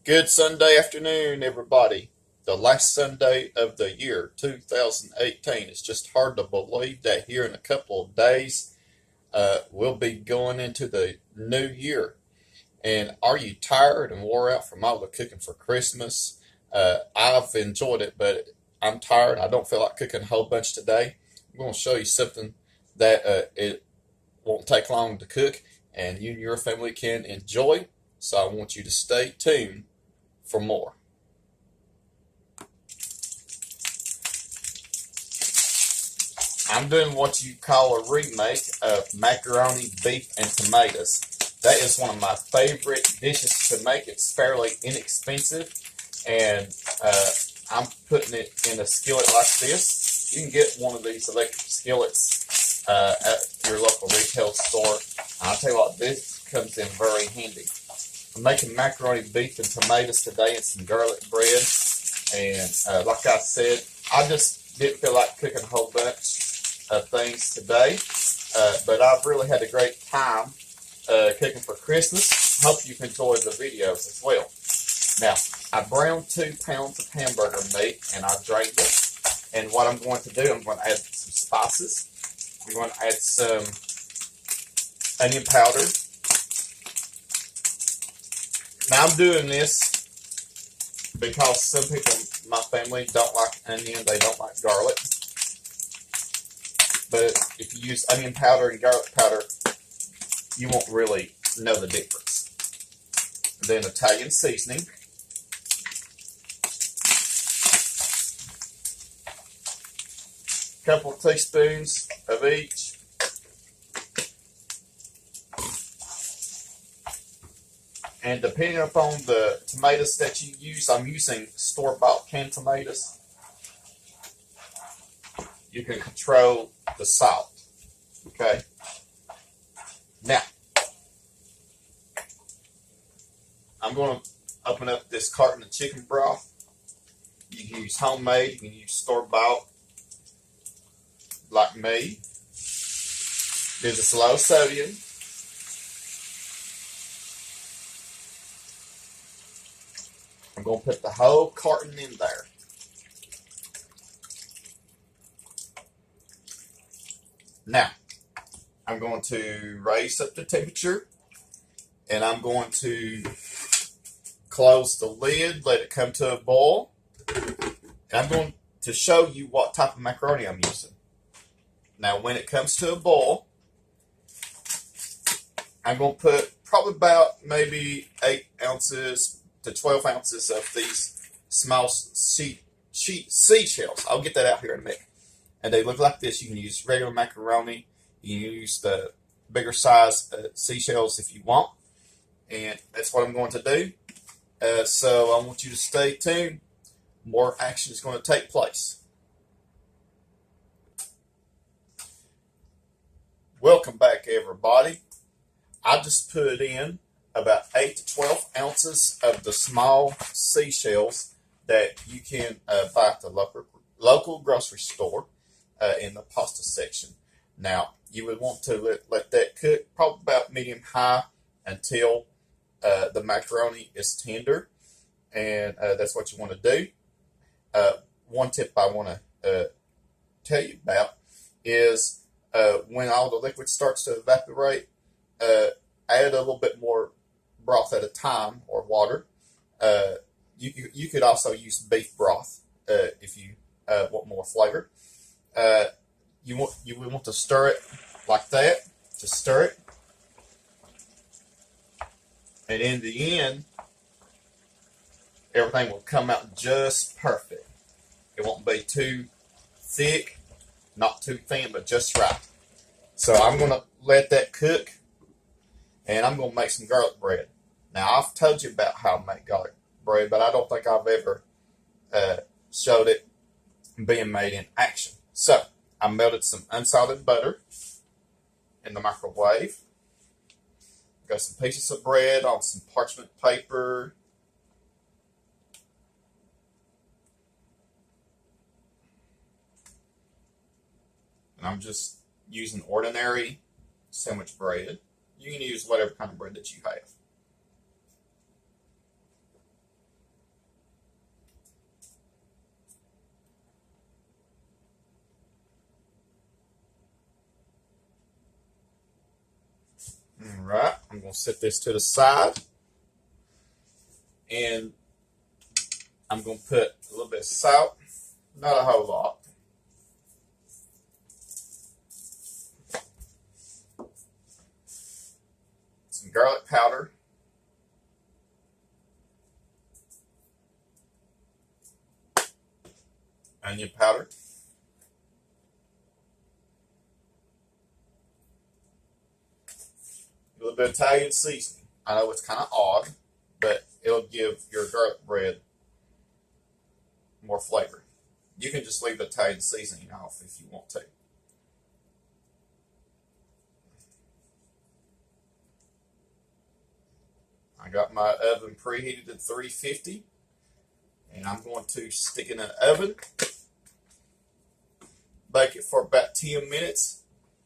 Good Sunday afternoon, everybody. The last Sunday of the year, 2018. It's just hard to believe that here in a couple of days, we'll be going into the new year. And are you tired and wore out from all the cooking for Christmas? I've enjoyed it, but I'm tired. I don't feel like cooking a whole bunch today. I'm going to show you something that it won't take long to cook, and you and your family can enjoy. So I want you to stay tuned for more. I'm doing what you call a remake of macaroni, beef, and tomatoes. That is one of my favorite dishes to make. It's fairly inexpensive, and I'm putting it in a skillet like this. You can get one of these electric skillets at your local retail store. I'll tell you what, this comes in very handy. I'm making macaroni, beef, and tomatoes today and some garlic bread. And like I said, I just didn't feel like cooking a whole bunch of things today. But I've really had a great time cooking for Christmas. Hope you've enjoyed the videos as well. Now, I browned 2 pounds of hamburger meat and I drained it. And what I'm going to do, I'm going to add some spices. I'm going to add some onion powder. Now I'm doing this because some people in my family don't like onion, they don't like garlic. But if you use onion powder and garlic powder, you won't really know the difference. Then Italian seasoning. A couple of teaspoons of each. And depending upon the tomatoes that you use, I'm using store-bought canned tomatoes. You can control the salt. Okay. Now, I'm going to open up this carton of chicken broth. You can use homemade. You can use store-bought, like me. There's a low sodium. I'm going to put the whole carton in there. Now, I'm going to raise up the temperature, and I'm going to close the lid, let it come to a boil, and I'm going to show you what type of macaroni I'm using. Now, when it comes to a boil, I'm going to put probably about maybe 8 ounces to 12 ounces of these small seashells. I'll get that out here in a minute. And they look like this. You can use regular macaroni. You can use the bigger size seashells if you want. And that's what I'm going to do. So I want you to stay tuned. More action is going to take place. Welcome back, everybody. I just put in about 8 to 12 ounces of the small seashells that you can buy at the local grocery store in the pasta section. Now, you would want to let that cook probably about medium-high until the macaroni is tender, and that's what you want to do. One tip I want to tell you about is when all the liquid starts to evaporate, add a little bit more broth at a time, or water. You could also use beef broth if you want more flavor. You would want to stir it like that. Just stir it, and in the end, everything will come out just perfect. It won't be too thick, not too thin, but just right. So I'm going to let that cook, and I'm going to make some garlic bread. Now, I've told you about how I make garlic bread, but I don't think I've ever showed it being made in action. So, I melted some unsalted butter in the microwave. Got some pieces of bread on some parchment paper. And I'm just using ordinary sandwich bread. You can use whatever kind of bread that you have. All right, I'm going to set this to the side, and I'm going to put a little bit of salt, not a whole lot. Some garlic powder. Onion powder. A little bit of Italian seasoning. I know it's kind of odd, but it'll give your garlic bread more flavor. You can just leave the Italian seasoning off if you want to. I got my oven preheated at 350, and I'm going to stick it in the oven, bake it for about 10 minutes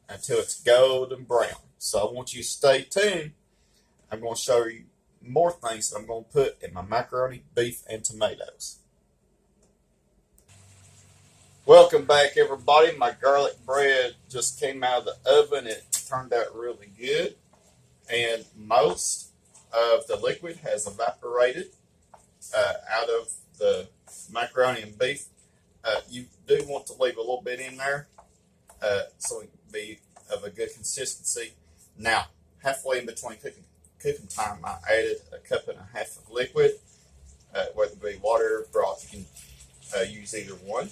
until it's golden brown. So I want you to stay tuned. I'm going to show you more things that I'm going to put in my macaroni, beef, and tomatoes. Welcome back, everybody. My garlic bread just came out of the oven. It turned out really good, and most of the liquid has evaporated out of the macaroni and beef. You do want to leave a little bit in there so it can be of a good consistency. Now, halfway in between cooking time, I added a cup and a half of liquid, whether it be water or broth. You can use either one,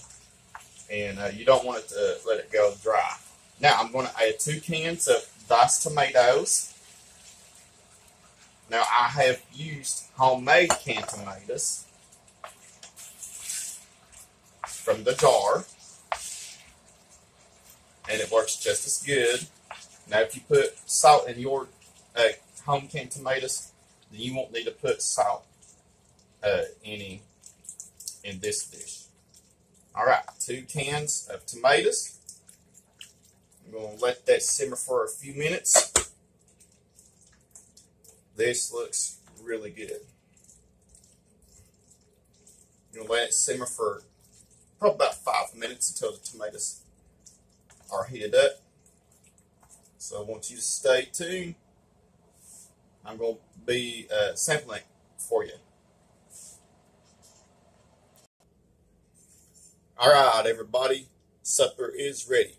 and you don't want it to let it go dry. Now, I'm going to add 2 cans of diced tomatoes. Now, I have used homemade canned tomatoes from the jar, and it works just as good. Now, if you put salt in your home canned tomatoes, then you won't need to put salt any in this dish. All right, 2 cans of tomatoes. I'm going to let that simmer for a few minutes. This looks really good. You're going to let it simmer for probably about 5 minutes until the tomatoes are heated up. So I want you to stay tuned. I'm going to be sampling it for you. All right, everybody, supper is ready.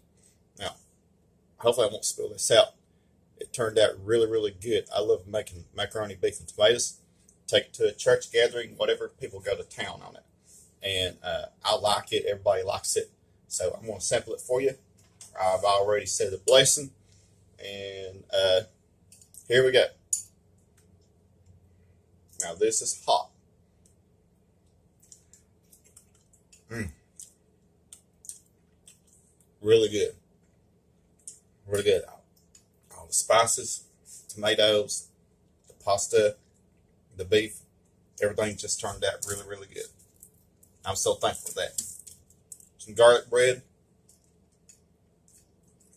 Now, hopefully I won't spill this out. It turned out really, really good. I love making macaroni, beef, and tomatoes. Take it to a church gathering, whatever, people go to town on it. And I like it. Everybody likes it. So I'm going to sample it for you. I've already said the blessing. And here we go. Now this is hot. Really good. Really good. All the spices, tomatoes, the pasta, the beef, everything just turned out really, really good. I'm so thankful for that. Some garlic bread.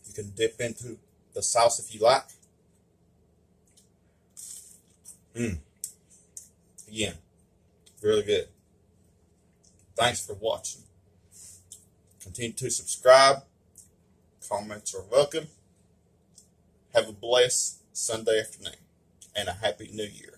You can dip into the sauce if you like. Again, really good. Thanks for watching. Continue to subscribe. Comments are welcome. Have a blessed Sunday afternoon and a happy new year.